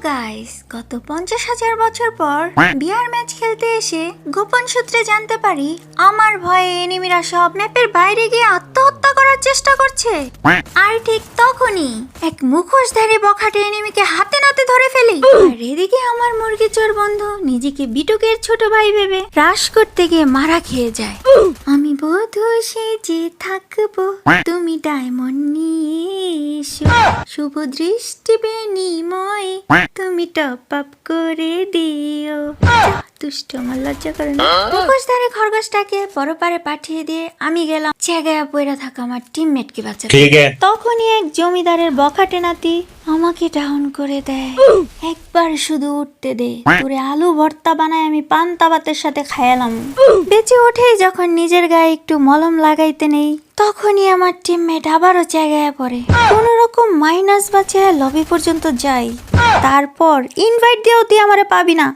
Guys, গত 50,000 বছর পর বিয়ার ম্যাচ খেলতে এসে গোপন সূত্রে জানতে পারি আমার ভয়ে এনিমিরা সব ম্যাপের বাইরে গিয়ে আত্মহত্যা করার চেষ্টা করছে। আর ঠিক তখনই এক মুখোশধারী বখাটে এনিমিকে হাতে নাতে ধরে ফেলি। আর এদিকে আমার মুরগি চোর বন্ধু নিজেকে বিটুকের ছোট ভাই ভেবে রাশ করতে গিয়ে মারা খেয়ে যায়। আমি বধূ সেজে থাকবো, তুমি ডায়মন্ড নিয়ে এসো, শুভ দৃষ্টি বিনিময়ে তুমি টপ আপ করে দিও। দুষ্ট, আমার লজ্জা করে না। মুখোশধারী খরগোশটাকে পরপারে পাঠিয়ে দিয়ে আমি গেলাম জায়গায় পড়ে থাকা আমার টিমমেটকে বাঁচাতে। তখনই এক জমিদারের বখাটে নাতি আমাকে ডাউন করে দেয়। একবার শুধু উঠতে দে, তোরে আলু ভর্তা বানায় আমি পান্তা ভাতের সাথে খাইলাম। বেঁচে ওঠে যখন নিজের গায়ে একটু মলম লাগাইতে নেই, তখনই আমার টিমমেট আবারও জায়গায় পড়ে। কোন রকম মাইনাস বাঁচে লবি পর্যন্ত যাই, তারপর ইনভাইট দিয়েও তুই আমারে পাবি না।